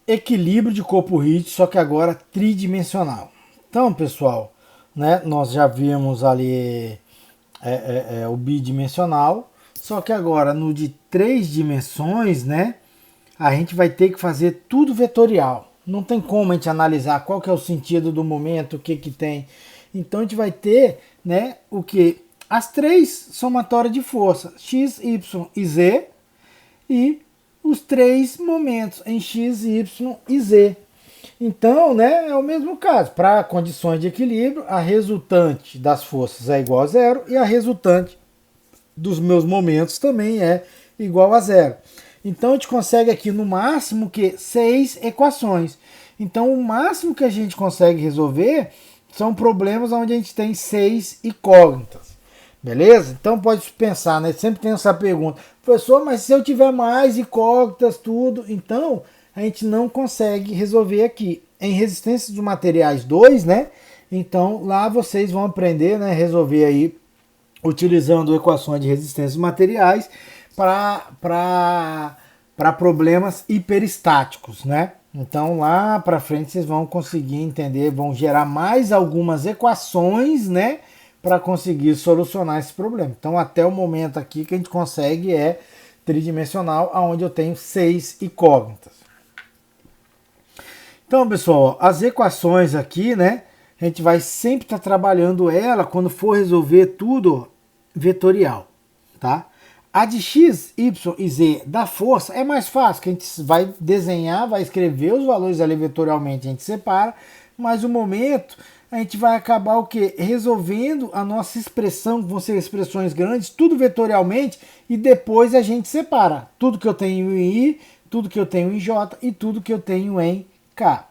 equilíbrio de corpo rígido, só que agora tridimensional. Então, pessoal, né, nós já vimos ali o bidimensional, só que agora no de 3 dimensões, né, a gente vai ter que fazer tudo vetorial. Não tem como a gente analisar qual que é o sentido do momento, o que que tem. Então a gente vai ter, né, o que? As três somatórias de força, x, y e z, e os três momentos em x, y e z. Então, né, é o mesmo caso. Para condições de equilíbrio, a resultante das forças é igual a zero e a resultante dos meus momentos também é igual a zero. Então a gente consegue aqui no máximo que 6 equações. Então o máximo que a gente consegue resolver são problemas onde a gente tem 6 incógnitas. Beleza? Então pode pensar, né? Sempre tem essa pergunta, professor, mas se eu tiver mais incógnitas, tudo, então a gente não consegue resolver aqui. Em resistência dos materiais 2, né? Então lá vocês vão aprender, né? Resolver aí utilizando equações de resistência dos materiais para problemas hiperestáticos, né? Então lá para frente vocês vão conseguir entender, vão gerar mais algumas equações, né, para conseguir solucionar esse problema. Então até o momento aqui que a gente consegue é tridimensional, aonde eu tenho 6 incógnitas. Então, pessoal, as equações aqui, né, a gente vai sempre estar trabalhando ela quando for resolver tudo vetorial, tá? A de x, y e z da força é mais fácil, que a gente vai desenhar, vai escrever os valores ali vetorialmente, a gente separa, mas o momento a gente vai acabar o quê? Resolvendo a nossa expressão, que vão ser expressões grandes, tudo vetorialmente, e depois a gente separa tudo que eu tenho em i, tudo que eu tenho em j e tudo que eu tenho em k.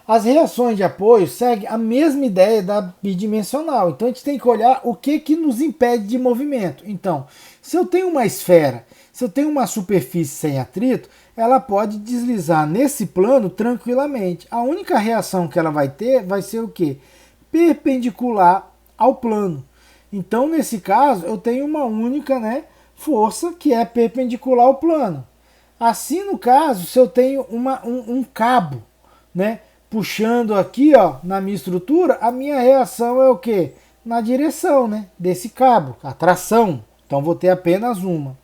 As reações de apoio seguem a mesma ideia da bidimensional. Então a gente tem que olhar o que, que nos impede de movimento. Então, se eu tenho uma esfera, se eu tenho uma superfície sem atrito, ela pode deslizar nesse plano tranquilamente. A única reação que ela vai ter vai ser o quê? Perpendicular ao plano. Então, nesse caso, eu tenho uma única, né, força que é perpendicular ao plano. Assim, no caso, se eu tenho um cabo, né, puxando aqui, ó, na minha estrutura, a minha reação é o quê? Na direção, né, desse cabo, a tração. Então vou ter apenas uma.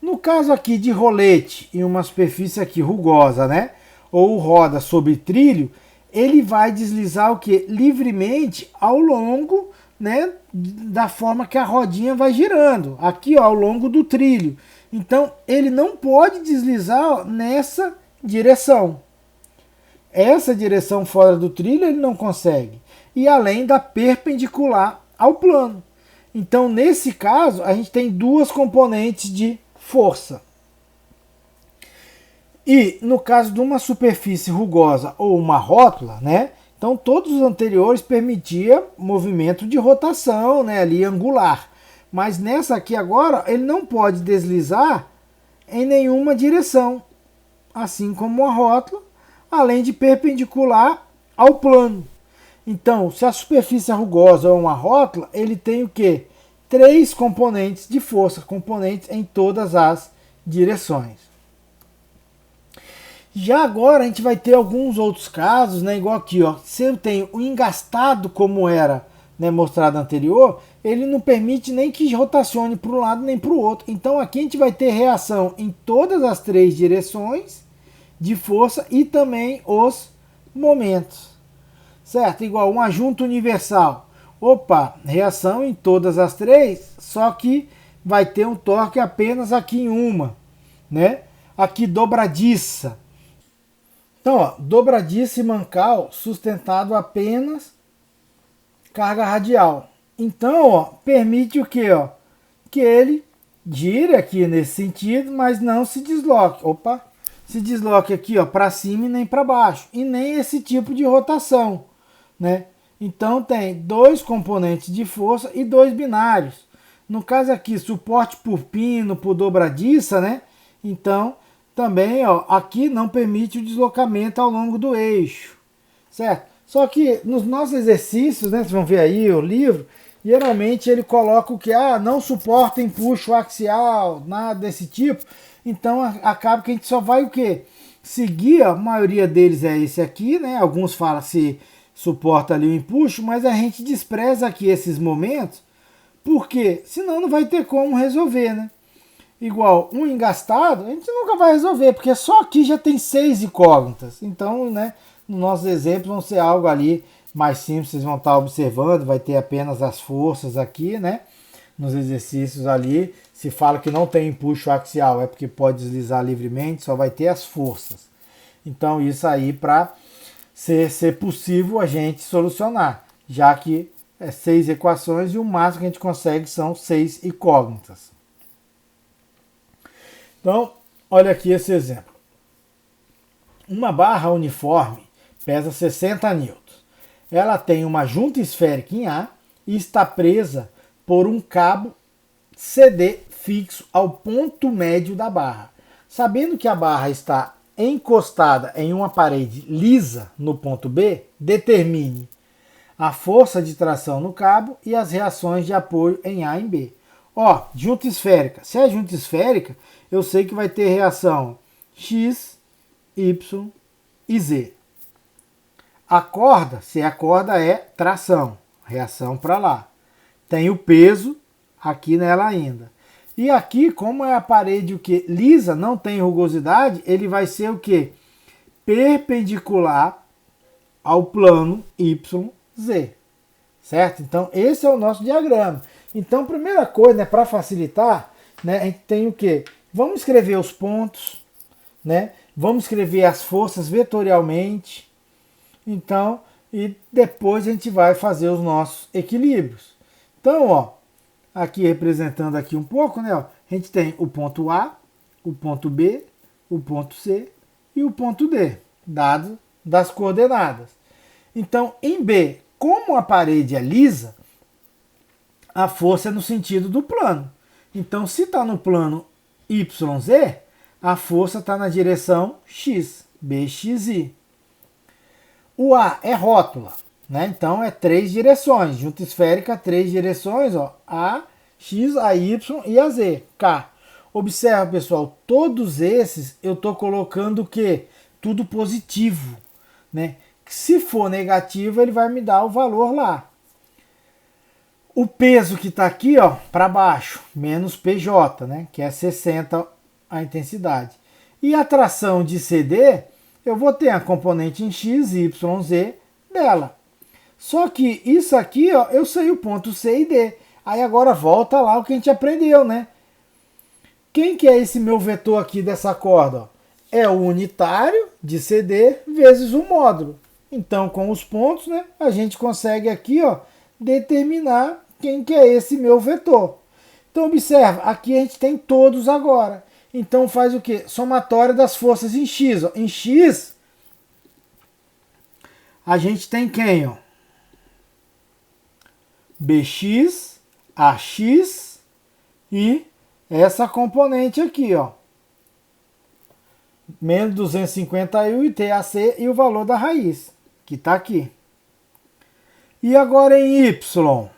No caso aqui de rolete e uma superfície aqui rugosa, né, ou roda sobre trilho, ele vai deslizar o quê? Livremente ao longo, né, da forma que a rodinha vai girando, aqui, ó, ao longo do trilho. Então ele não pode deslizar, ó, nessa direção. Essa direção fora do trilho ele não consegue. E além da perpendicular ao plano. Então, nesse caso, a gente tem duas componentes de força. E no caso de uma superfície rugosa ou uma rótula, né? Então, todos os anteriores permitiam movimento de rotação, né, ali angular. Mas nessa aqui agora, ele não pode deslizar em nenhuma direção, assim como a rótula, além de perpendicular ao plano. Então, se a superfície é rugosa ou uma rótula, ele tem o quê? 3 componentes de força, componentes em todas as direções. Já agora a gente vai ter alguns outros casos, né? Igual aqui, ó. Se eu tenho o engastado como era, né, mostrado anterior, ele não permite nem que rotacione para um lado nem para o outro. Então aqui a gente vai ter reação em todas as 3 direções de força e também os momentos, certo? Igual um ajunto universal. Opa, reação em todas as 3, só que vai ter um torque apenas aqui em uma, né? Aqui dobradiça. Então, ó, dobradiça e mancal sustentado apenas carga radial. Então, ó, permite o que, ó? Que ele gire aqui nesse sentido, mas não se desloque. Opa, se desloque aqui, ó, para cima e nem para baixo, e nem esse tipo de rotação, né? Então tem 2 componentes de força e 2 binários. No caso aqui, suporte por pino, por dobradiça, né? Então também, ó, aqui não permite o deslocamento ao longo do eixo, certo? Só que nos nossos exercícios, né, vocês vão ver aí o livro, geralmente ele coloca o que? Não suporta empuxo axial, nada desse tipo. Então acaba que a gente só vai o quê? seguir, a maioria deles é esse aqui, né? Alguns falam se suporta ali o empuxo, mas a gente despreza aqui esses momentos, porque senão não vai ter como resolver, né? Igual um engastado, a gente nunca vai resolver, porque só aqui já tem 6 incógnitas. Então, né, nos nossos exemplos vão ser algo ali mais simples, vocês vão estar observando, vai ter apenas as forças aqui, né? Nos exercícios ali, se fala que não tem empuxo axial, é porque pode deslizar livremente, só vai ter as forças. Então, isso aí para ser possível a gente solucionar, já que é 6 equações e o máximo que a gente consegue são 6 incógnitas. Então, olha aqui esse exemplo. Uma barra uniforme pesa 60 newtons. Ela tem uma junta esférica em A e está presa por um cabo CD fixo ao ponto médio da barra. Sabendo que a barra está encostada em uma parede lisa no ponto B, determine a força de tração no cabo e as reações de apoio em A e em B. Ó, junta esférica. Se é junta esférica, eu sei que vai ter reação X, Y e Z. A corda, se a corda é tração, reação para lá. Tem o peso aqui nela ainda. E aqui, como é a parede o que lisa, não tem rugosidade, ele vai ser o que? Perpendicular ao plano YZ. Certo? Então, esse é o nosso diagrama. Então, primeira coisa, né, para facilitar, né, a gente tem o quê? Vamos escrever os pontos, né? Vamos escrever as forças vetorialmente. Então, e depois a gente vai fazer os nossos equilíbrios. Então, ó, aqui representando aqui um pouco, né, ó, a gente tem o ponto A, o ponto B, o ponto C e o ponto D, dado das coordenadas. Então, em B, como a parede é lisa, a força é no sentido do plano. Então, se está no plano YZ, a força está na direção X, BXY. O A é rótula, né? Então é 3 direções, junta esférica, 3 direções, ó, A, X, A, Y e a Z, K. Observa, pessoal, todos esses eu estou colocando o quê? Tudo positivo, né? Se for negativo, ele vai me dar o valor lá. O peso que está aqui, ó, para baixo, menos PJ, né? Que é 60 a intensidade. E a tração de CD, eu vou ter a componente em X, Y, Z dela. Só que isso aqui, ó, eu sei o ponto C e D. Aí agora volta lá o que a gente aprendeu, né? Quem que é esse meu vetor aqui dessa corda? Ó? É o unitário de CD vezes o módulo. Então, com os pontos, né, a gente consegue aqui, ó, determinar quem que é esse meu vetor. Então, observa, aqui a gente tem todos agora. Então, faz o quê? Somatória das forças em X. Ó. Em X, a gente tem quem? Ó? BX, AX e essa componente aqui, ó. Menos 251 e TAC e o valor da raiz, que está aqui. E agora em Y.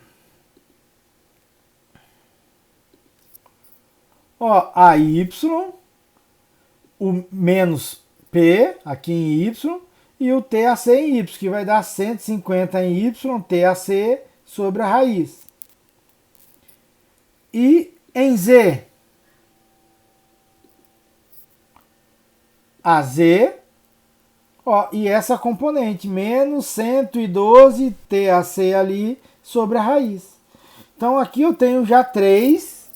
Ó, AY, o menos P aqui em Y e o TAC em Y, que vai dar 150 em Y, TAC sobre a raiz. E em Z, AZ, ó, e essa componente, menos 112 TAC ali sobre a raiz. Então aqui eu tenho já 3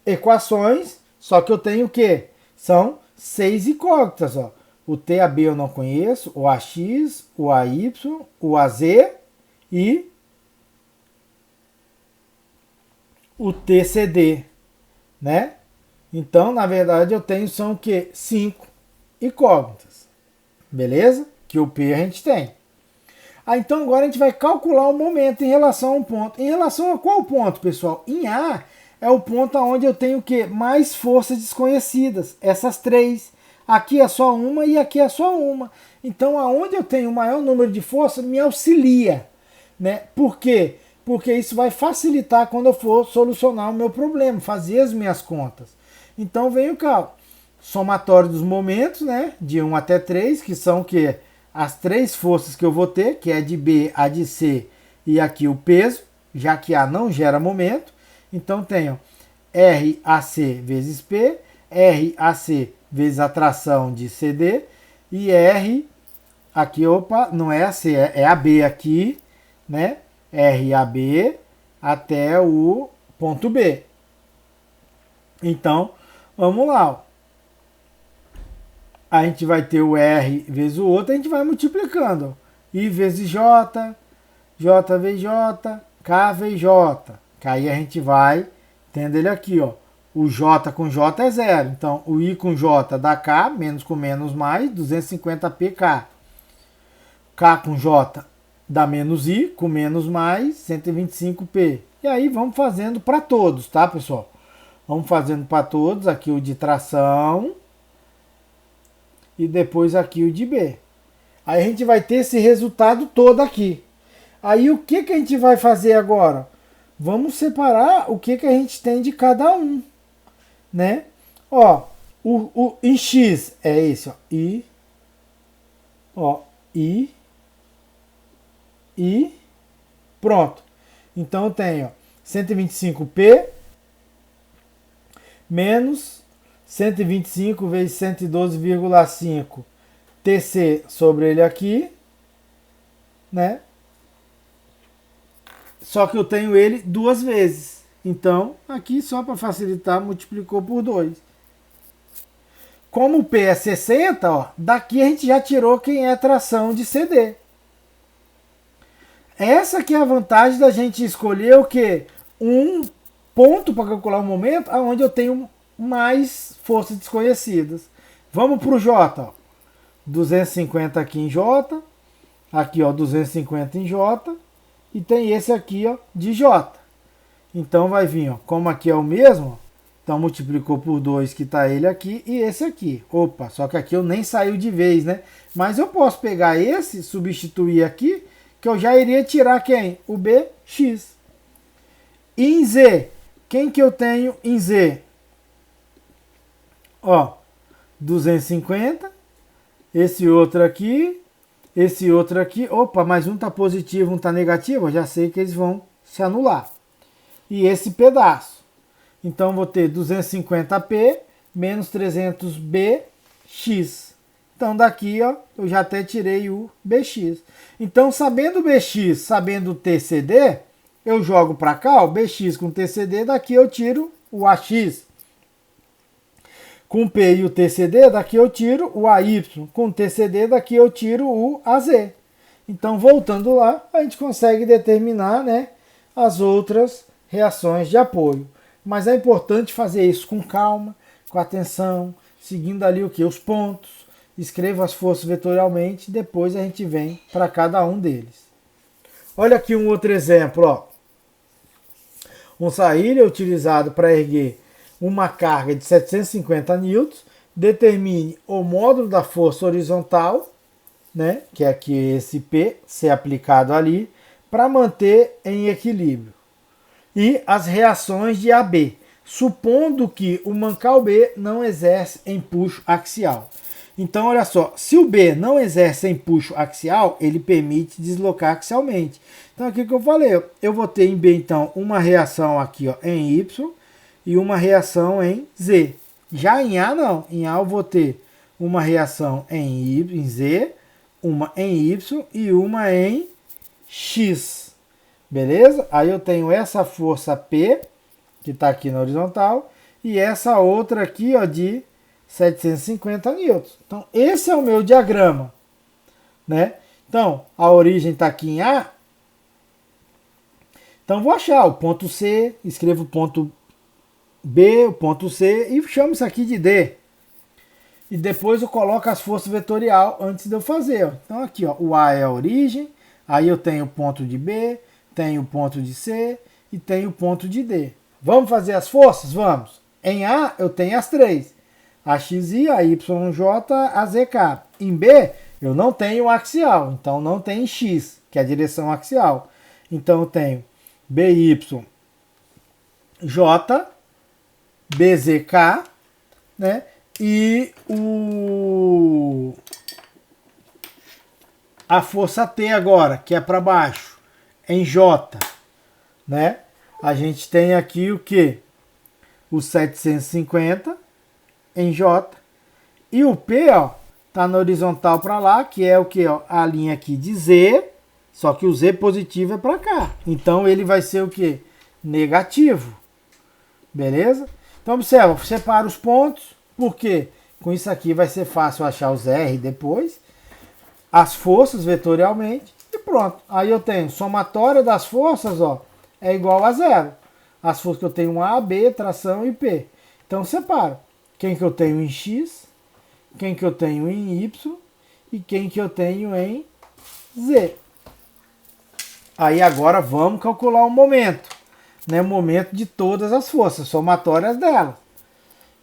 equações, só que eu tenho o quê? São 6 incógnitas, ó. O TAB eu não conheço, o AX, o AY, o AZ e o TCD, né? Então, na verdade, eu tenho são o quê? 5 incógnitas, beleza? Que o P a gente tem. Então agora a gente vai calcular o momento em relação a um ponto. Em relação a qual ponto, pessoal? Em A é o ponto onde eu tenho o quê? Mais forças desconhecidas. Essas 3. Aqui é só uma e aqui é só uma. Então aonde eu tenho o maior número de forças me auxilia, né? Por quê? Porque isso vai facilitar quando eu for solucionar o meu problema, fazer as minhas contas. Então vem o cálculo. somatório dos momentos, né? De 1 até 3, que são o quê? As três forças que eu vou ter, que é de B, a de C e aqui o peso, já que A não gera momento. Então tenho RAC vezes P, RAC vezes a tração de CD e R, aqui, opa, não é a C, é a B aqui, né? RAB até o ponto B. Então, vamos lá. Ó. A gente vai ter o R vezes o outro, a gente vai multiplicando. I vezes J, J vezes J, K vezes J. Que aí a gente vai tendo ele aqui, ó. O J com J é zero. Então, o I com J dá K, menos com menos mais, 250pk. K com J dá menos I, com menos mais, 125p. E aí vamos fazendo para todos, tá, pessoal? Vamos fazendo para todos. Aqui o de tração. E depois aqui o de B. Aí a gente vai ter esse resultado todo aqui. Aí o que a gente vai fazer agora? Vamos separar o que a gente tem de cada um, né? Ó, em X é esse, ó, I, ó, I, pronto. Então eu tenho 125P menos 125 vezes 112,5 TC sobre ele aqui, né? Só que eu tenho ele duas vezes. Então, aqui só para facilitar, multiplicou por 2. Como o P é 60, ó, daqui a gente já tirou quem é tração de CD. Essa que é a vantagem da gente escolher o quê? Um ponto para calcular o momento onde eu tenho mais forças desconhecidas. Vamos para o J. Ó. 250 aqui em J. Aqui, ó, 250 em J. E tem esse aqui, ó, de J. Então vai vir, ó, como aqui é o mesmo, então multiplicou por 2 que tá ele aqui e esse aqui. Opa, só que aqui eu nem saiu de vez, né? Mas eu posso pegar esse, substituir aqui, que eu já iria tirar quem? O BX. E em Z, quem que eu tenho em Z? Ó, 250, esse outro aqui, opa, mas um tá positivo, um tá negativo, eu já sei que eles vão se anular. E esse pedaço. Então vou ter 250P menos 300BX. Então daqui, ó, eu já até tirei o BX. Então sabendo o BX, sabendo o TCD, eu jogo para cá, o BX com TCD, daqui eu tiro o AX. Com P e o TCD, daqui eu tiro o AY. Com o TCD, daqui eu tiro o AZ. Então, voltando lá, a gente consegue determinar, né, as outras reações de apoio. Mas é importante fazer isso com calma, com atenção, seguindo ali o que? Os pontos. Escreva as forças vetorialmente, depois a gente vem para cada um deles. Olha aqui um outro exemplo. Ó. Um saíra é utilizado para erguer uma carga de 750 newtons, determine o módulo da força horizontal, né, que é aqui esse P, ser aplicado ali, para manter em equilíbrio. E as reações de AB, supondo que o mancal B não exerce empuxo axial. Então, olha só, se o B não exerce empuxo axial, ele permite deslocar axialmente. Então, aqui que eu falei, eu vou ter em B, então, uma reação aqui ó, em Y, e uma reação em Z. Já em A, não. Em A eu vou ter uma reação em Z, uma em Y e uma em X. Beleza? Aí eu tenho essa força P, que está aqui na horizontal, e essa outra aqui ó, de 750 newtons. Então, esse é o meu diagrama. Né? Então, a origem está aqui em A. Então, vou achar o ponto C, escrevo o ponto B, o ponto C, e chamo isso aqui de D. E depois eu coloco as forças vetorial antes de eu fazer. Ó. Então aqui, ó, o A é a origem, aí eu tenho o ponto de B, tenho o ponto de C e tenho o ponto de D. Vamos fazer as forças? Vamos. Em A eu tenho as três. A XY, a YJ, a ZK. Em B eu não tenho axial, então não tem X, que é a direção axial. Então eu tenho BYJ, BZK, né? e a força T agora, que é para baixo, em J, né? A gente tem aqui o que? O 750 em J. E o P, ó, tá na horizontal para lá, que é o que? A linha aqui de Z, só que o Z positivo é para cá. Então ele vai ser o que? Negativo. Beleza? Então observa, separa os pontos, porque com isso aqui vai ser fácil achar os R depois, as forças vetorialmente, e pronto. Aí eu tenho somatória das forças, ó, é igual a zero. As forças que eu tenho A, B, tração e P. Então separa. Quem que eu tenho em X, quem que eu tenho em Y e quem que eu tenho em Z. Aí agora vamos calcular o momento, né? O momento de todas as forças, somatórias delas.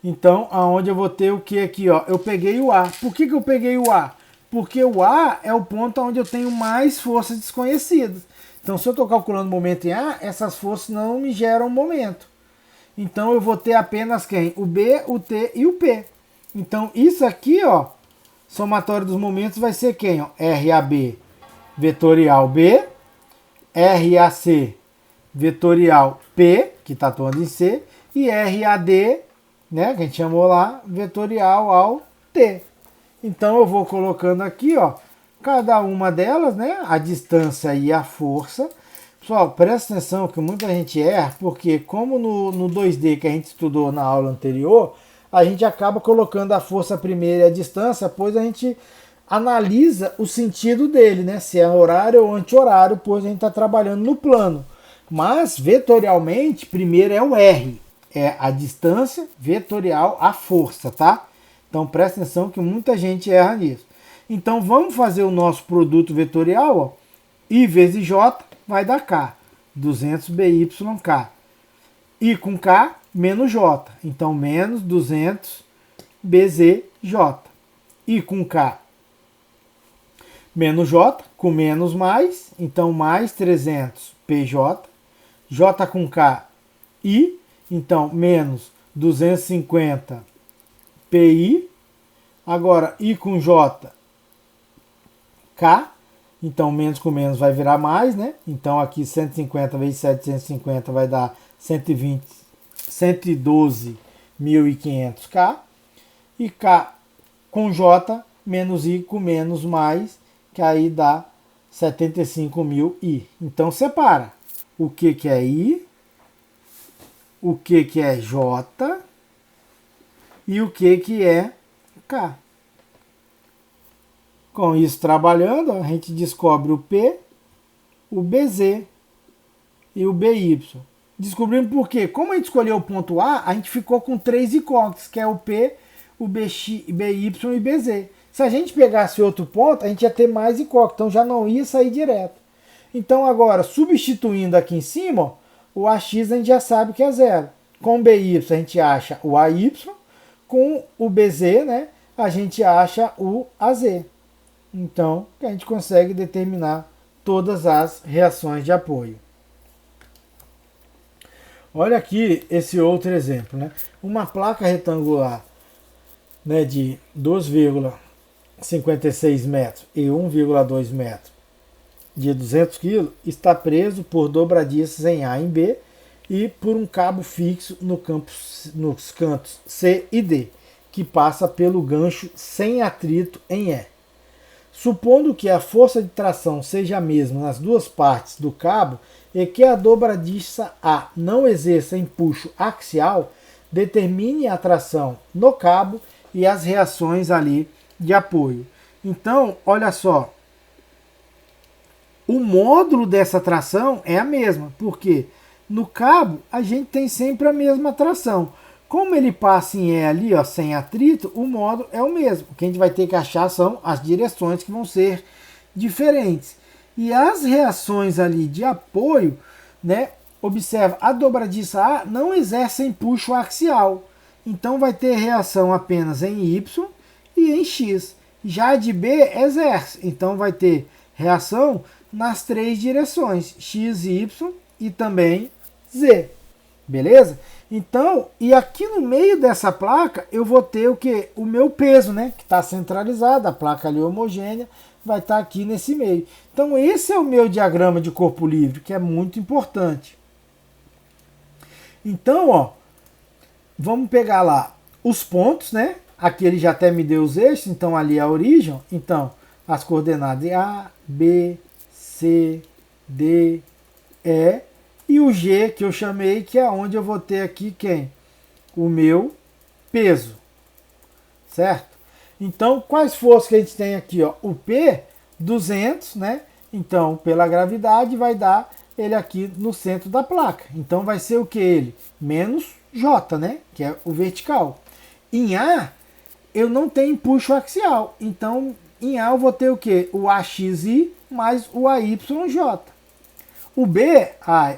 Então, aonde eu vou ter o que aqui, ó? Eu peguei o A. Por que eu peguei o A? Porque o A é o ponto onde eu tenho mais forças desconhecidas. Então, se eu estou calculando o momento em A, essas forças não me geram momento. Então, eu vou ter apenas quem? O B, o T e o P. Então, isso aqui, ó, somatório dos momentos vai ser quem? Ó? RAB vetorial B, RAC vetorial P, que está atuando em C, e RAD, né, que a gente chamou lá, vetorial ao T. Então eu vou colocando aqui, ó, cada uma delas, né, a distância e a força. Pessoal, presta atenção que muita gente erra, porque como no 2D que a gente estudou na aula anterior, a gente acaba colocando a força primeiro e a distância, pois a gente analisa o sentido dele, né, se é horário ou anti-horário, pois a gente está trabalhando no plano. Mas, vetorialmente, primeiro é o R, é a distância vetorial à força, tá? Então, presta atenção que muita gente erra nisso. Então, vamos fazer o nosso produto vetorial, ó. I vezes J vai dar K, 200BYK. I com K, menos J. Então, menos 200BZJ. I com K, menos J, com menos mais. Então, mais 300PJ. J com K, I. Então, menos 250 PI. Agora, I com J, K. Então, menos com menos vai virar mais, né? Então, aqui 150 vezes 750 vai dar 112.500K. E K com J, menos I com menos mais, que aí dá 75.000I. Então, separa o que é I, o que é J e o que é K. Com isso trabalhando, a gente descobre o P, o BZ e o BY. Descobrimos por quê? Como a gente escolheu o ponto A, a gente ficou com 3 incógnitas, que é o P, o BX, BY e BZ. Se a gente pegasse outro ponto, a gente ia ter mais incógnitas, então já não ia sair direto. Então agora, substituindo aqui em cima, ó, o AX a gente já sabe que é zero. Com o BY a gente acha o AY, com o BZ, né, a gente acha o AZ. Então, a gente consegue determinar todas as reações de apoio. Olha aqui esse outro exemplo, né? Uma placa retangular, né, de 2,56 metros e 1,2 metros de 200 kg está preso por dobradiças em A e em B e por um cabo fixo nos cantos C e D, que passa pelo gancho sem atrito em E. Supondo que a força de tração seja a mesma nas duas partes do cabo e que a dobradiça A não exerça empuxo axial, determine a tração no cabo e as reações ali de apoio. Então, olha só, o módulo dessa tração é a mesma, porque no cabo a gente tem sempre a mesma tração. Como ele passa em E ali, ó, sem atrito, o módulo é o mesmo. O que a gente vai ter que achar são as direções que vão ser diferentes. E as reações ali de apoio, né? Observa, a dobradiça A não exerce empuxo axial. Então vai ter reação apenas em Y e em X. Já a de B exerce. Então vai ter reação nas três direções, X, Y e também Z. Beleza? Então, e aqui no meio dessa placa, eu vou ter o que? O meu peso, né? Que está centralizado, a placa ali homogênea, vai estar aqui nesse meio. Então, esse é o meu diagrama de corpo livre, que é muito importante. Então, ó, vamos pegar lá os pontos, né? Aqui ele já até me deu os eixos, então ali é a origem. Então, as coordenadas é A, B, C, D, E. E o G, que eu chamei, que é onde eu vou ter aqui quem? O meu peso. Certo? Então, quais forças que a gente tem aqui? Ó? O P, 200, né? Então, pela gravidade, vai dar ele aqui no centro da placa. Então, vai ser o que ele? Menos J, né? Que é o vertical. Em A, eu não tenho empuxo axial. Então, em A, eu vou ter o que? O AXI mais o AYJ. O B,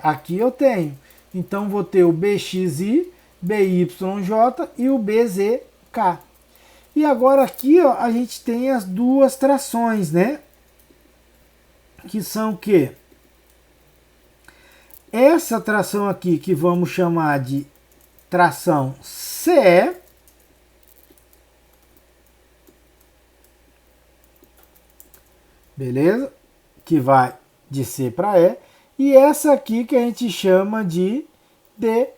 aqui eu tenho. Então, vou ter o BXI, BYJ e o BZK. E agora aqui, ó, a gente tem as duas trações, né? Que são o quê? Essa tração aqui, que vamos chamar de tração CE. Beleza? Que vai de C para E. E essa aqui que a gente chama de DE.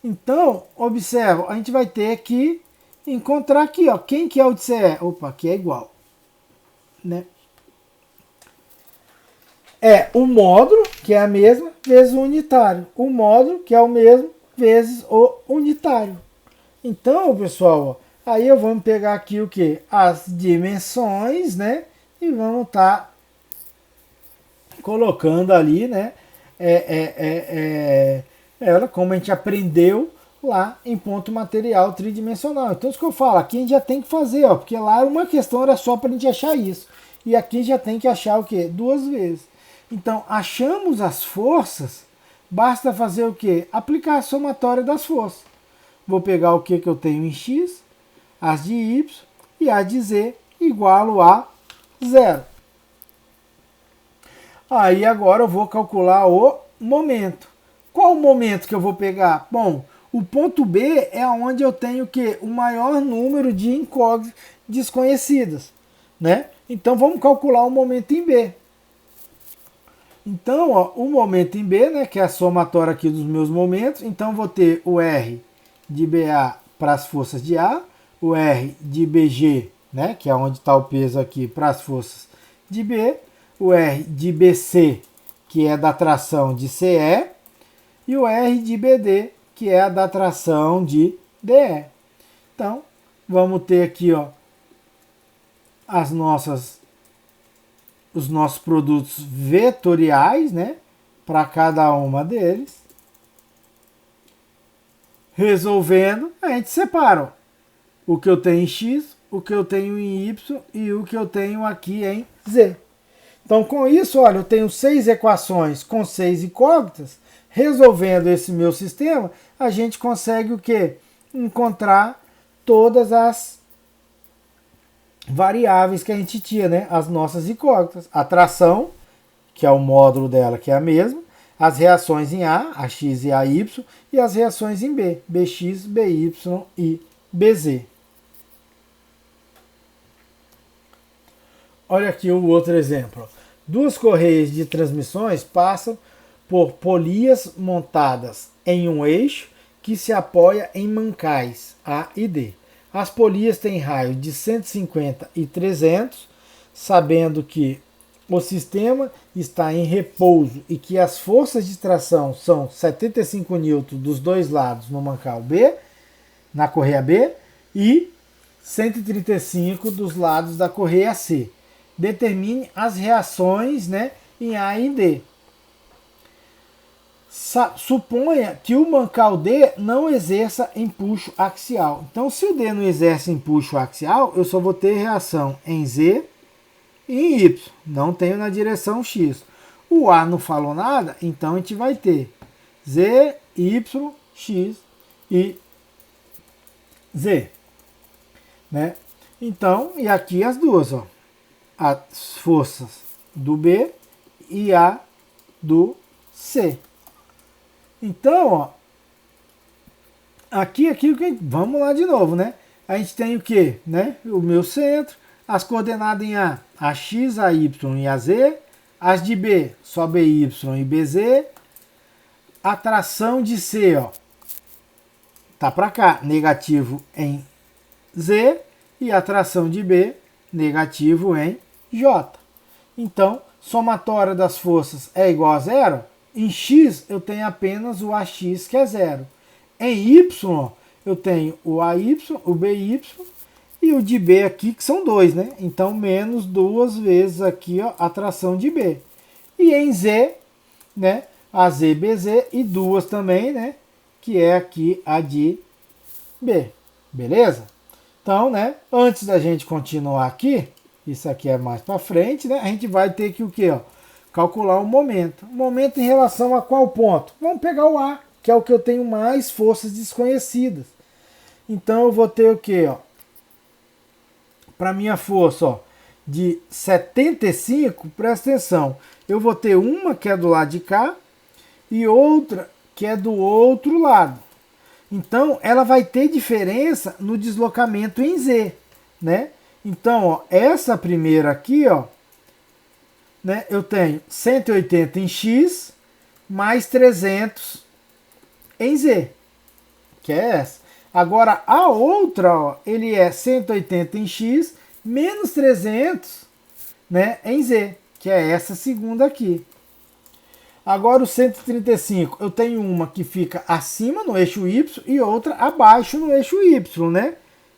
Então, observa, a gente vai ter que encontrar aqui, ó, quem que é o de CE? Opa, aqui é igual, né? É o módulo, que é a mesma, vezes o unitário. O módulo, que é o mesmo, vezes o unitário. Então, pessoal, ó, aí vamos pegar aqui o que? As dimensões, né? E vamos estar colocando ali, né? Ela, como a gente aprendeu lá em ponto material tridimensional. Então, isso que eu falo, aqui a gente já tem que fazer, ó, porque lá uma questão era só para a gente achar isso. E aqui já tem que achar o quê? 2 vezes. Então, achamos as forças, basta fazer o quê? Aplicar a somatória das forças. Vou pegar o que eu tenho em X, as de Y e as de Z igual a 0. Aí agora eu vou calcular o momento. Qual o momento que eu vou pegar? Bom, o ponto B é onde eu tenho que o maior número de incógnitas desconhecidas, né? Então vamos calcular o momento em B. Então, ó, o momento em B, né, que é a somatória aqui dos meus momentos, então vou ter o R de BA para as forças de A, o R de BG, né, que é onde está o peso aqui, para as forças de B, o R de BC, que é da tração de CE, e o R de BD, que é a da tração de DE. Então, vamos ter aqui, ó, os nossos produtos vetoriais, né, para cada uma deles. Resolvendo, a gente separa, ó, o que eu tenho em X, o que eu tenho em Y e o que eu tenho aqui em Z. Então, com isso, olha, eu tenho 6 equações com 6 incógnitas. Resolvendo esse meu sistema, a gente consegue o quê? Encontrar todas as variáveis que a gente tinha, né? As nossas incógnitas. A tração, que é o módulo dela, que é a mesma. As reações em A X e AY. E as reações em B, BX, BY e BZ. Olha aqui o outro exemplo. 2 correias de transmissões passam por polias montadas em um eixo que se apoia em mancais A e D. As polias têm raio de 150 e 300, sabendo que o sistema está em repouso e que as forças de tração são 75 N dos dois lados no mancal B, na correia B, e 135 dos lados da correia C. Determine as reações, né, em A e D. Suponha que o mancal D não exerça empuxo axial. Então, se o D não exerce empuxo axial, eu só vou ter reação em Z e em Y. Não tenho na direção X. O A não falou nada, então a gente vai ter Z, Y, X e Z. Né? Então, e aqui as duas, ó. As forças do B e a do C. Então, ó, aqui aquilo que vamos lá de novo, né? A gente tem o que, né? O meu centro, as coordenadas em a x, a y e a z, as de B, só BY e BZ, a tração de C, ó, tá para cá, negativo em Z, e a tração de B, negativo em J. Então, somatória das forças é igual a zero. Em X, eu tenho apenas o AX, que é zero. Em Y, eu tenho o AY, o BY e o de B aqui, que são 2, né? Então, menos 2 vezes aqui, ó, a tração de B. E em Z, né? A Z, BZ e 2 também, né? Que é aqui a de B. Beleza? Então, né? Antes da gente continuar aqui, isso aqui é mais para frente, né? A gente vai ter que o quê, ó? Calcular o momento. O momento em relação a qual ponto? Vamos pegar o A, que é o que eu tenho mais forças desconhecidas. Então eu vou ter o quê, ó? Para minha força, ó, de 75, presta atenção. Eu vou ter uma que é do lado de cá e outra que é do outro lado. Então, ela vai ter diferença no deslocamento em Z, né? Então, ó, essa primeira aqui, ó, né, eu tenho 180 em X mais 300 em Z, que é essa. Agora, a outra, ó, ele é 180 em X menos 300, né, em Z, que é essa segunda aqui. Agora o 135, eu tenho uma que fica acima no eixo Y e outra abaixo no eixo Y, né?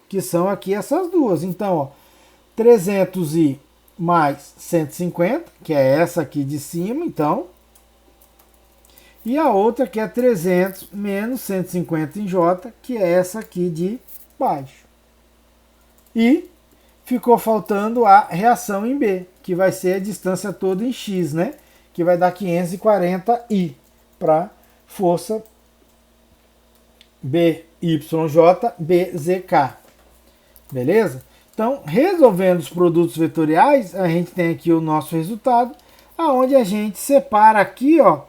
Que são aqui essas duas. Então, ó, 300 e mais 150, que é essa aqui de cima, então. E a outra que é 300 menos 150 em J, que é essa aqui de baixo. E ficou faltando a reação em B, que vai ser a distância toda em X, né? Que vai dar 540I para força BYJ BZK. Beleza? Então, resolvendo os produtos vetoriais, a gente tem aqui o nosso resultado, aonde a gente separa aqui, ó,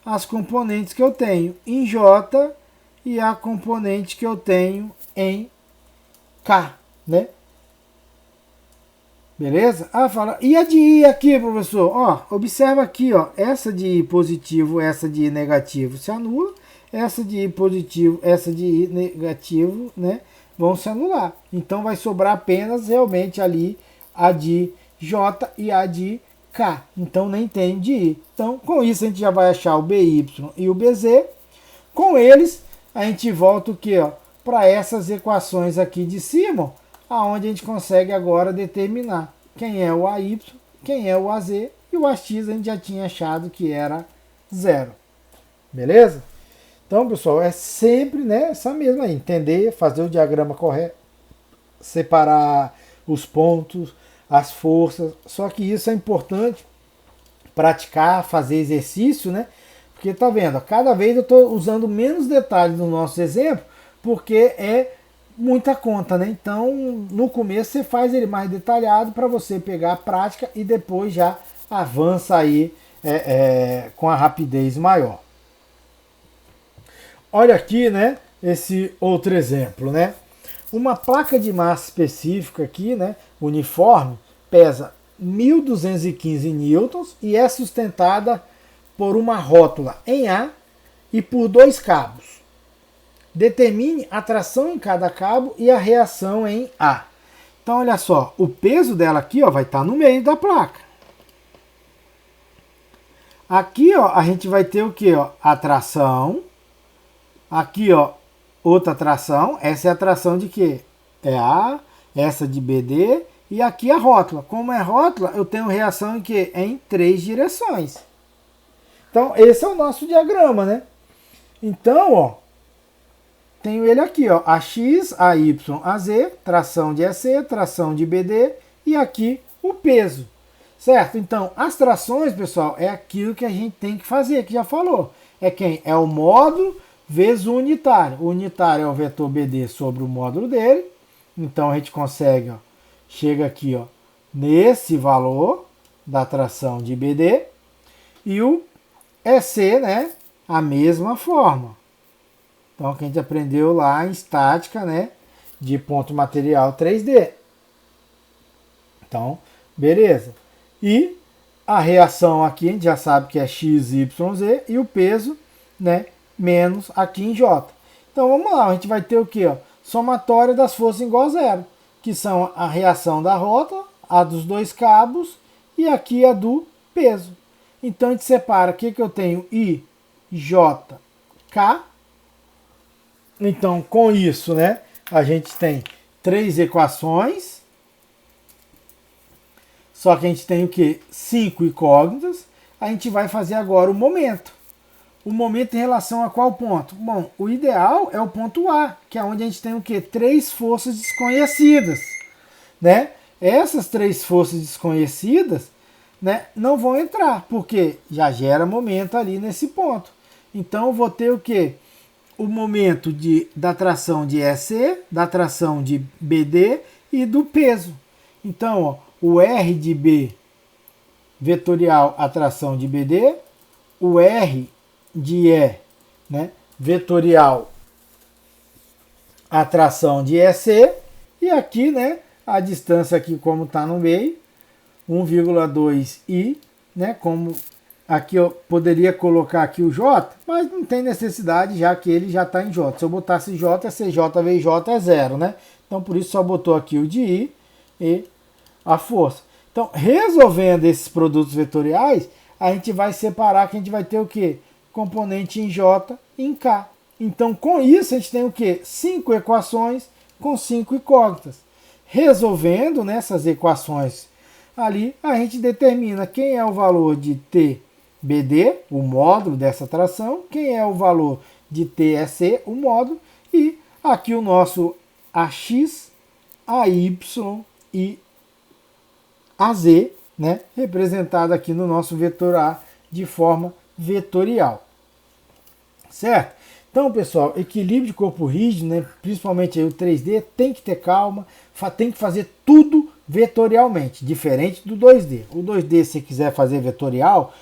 as componentes que eu tenho em J e a componente que eu tenho em K, né? Beleza? Ah, fala. E a de I aqui, professor? Ó, observa aqui, ó. Essa de I positivo, essa de I negativo se anula. Essa de I positivo, essa de I negativo, né? Vão se anular. Então vai sobrar apenas realmente ali a de J e a de K. Então nem tem de I. Então com isso a gente já vai achar o BY e o BZ. Com eles a gente volta o que, ó? Para essas equações aqui de cima, aonde a gente consegue agora determinar quem é o AY, quem é o AZ e o AX a gente já tinha achado que era zero. Beleza? Então, pessoal, é sempre, né, essa mesma aí, entender, fazer o diagrama correto, separar os pontos, as forças. Só que isso é importante praticar, fazer exercício, né? Porque tá vendo, cada vez eu estou usando menos detalhes no nosso exemplo, porque é muita conta, né? Então, no começo você faz ele mais detalhado para você pegar a prática e depois já avança aí com a rapidez maior. Olha aqui, né? Esse outro exemplo, né? Uma placa de massa específica aqui, né? Uniforme, pesa 1.215 newtons e é sustentada por uma rótula em A e por 2 cabos. Determine a tração em cada cabo e a reação em A. Então, olha só, o peso dela aqui, ó, vai estar no meio da placa. Aqui, ó, a gente vai ter o que, ó? A tração. Aqui, ó, outra tração. Essa é a tração de quê? É A, essa de BD e aqui a rótula. Como é rótula, eu tenho reação em quê? Em 3 direções. Então, esse é o nosso diagrama, né? Então, ó, tenho ele aqui, ó, AX, AY, AZ, tração de EC, tração de BD e aqui o peso, certo? Então, as trações, pessoal, é aquilo que a gente tem que fazer, que já falou. É quem? É o módulo vezes o unitário. O unitário é o vetor BD sobre o módulo dele. Então, a gente consegue, ó, chega aqui, ó, nesse valor da tração de BD e o EC, né, a mesma forma. Então, que a gente aprendeu lá em estática, né? De ponto material 3D. Então, beleza. E a reação aqui, a gente já sabe que é x, y, z. E o peso, né? Menos aqui em J. Então, vamos lá. A gente vai ter o quê? Ó? Somatória das forças igual a zero. Que são a reação da rota, a dos dois cabos e aqui a do peso. Então, a gente separa. O que eu tenho? I, J, K. Então, com isso, né, a gente tem 3 equações. Só que a gente tem o quê? 5 incógnitas. A gente vai fazer agora o momento. O momento em relação a qual ponto? Bom, o ideal é o ponto A, que é onde a gente tem o quê? 3 forças desconhecidas, né? Essas 3 forças desconhecidas, né, não vão entrar, porque já gera momento ali nesse ponto. Então, eu vou ter o quê? O momento da tração de EC, da tração de BD e do peso. Então, ó, o R de B vetorial atração de BD, o R de E, né, vetorial atração de EC, e aqui, né, a distância aqui como está no meio, 1,2 I, né, como aqui eu poderia colocar aqui o J, mas não tem necessidade, já que ele já está em J. Se eu botasse J, CJ vezes J é zero, né? Então, por isso, só botou aqui o de I e a força. Então, resolvendo esses produtos vetoriais, a gente vai separar que a gente vai ter o quê? Componente em J e em K. Então, com isso, a gente tem o quê? 5 equações com 5 incógnitas. Resolvendo nessas equações ali, a gente determina quem é o valor de TBD, o módulo dessa tração, quem é o valor de TEC, o módulo, e aqui o nosso AX, AY e AZ, né, representado aqui no nosso vetor A de forma vetorial. Certo? Então, pessoal, equilíbrio de corpo rígido, né, principalmente aí o 3D, tem que ter calma, tem que fazer tudo vetorialmente, diferente do 2D. O 2D, se quiser fazer vetorial,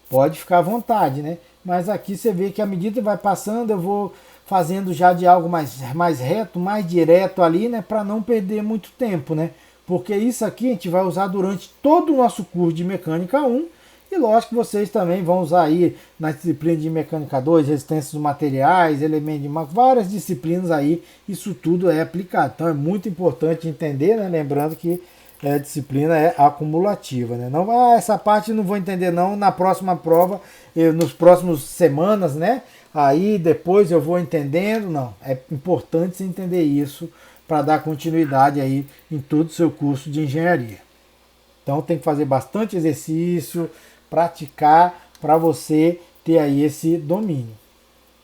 pode ficar à vontade, né? Mas aqui você vê que à medida que vai passando, eu vou fazendo já de algo mais reto, mais direto ali, né, para não perder muito tempo, né? Porque isso aqui a gente vai usar durante todo o nosso curso de Mecânica 1, e lógico que vocês também vão usar aí na disciplina de Mecânica 2, resistência dos materiais, elementos de várias disciplinas aí, isso tudo é aplicado. Então é muito importante entender, né? Lembrando que a disciplina é acumulativa, né? Não, essa parte eu não vou entender não, na próxima prova, nos próximos semanas, né? Aí depois eu vou entendendo, não. É importante você entender isso para dar continuidade aí em todo o seu curso de engenharia. Então tem que fazer bastante exercício, praticar para você ter aí esse domínio.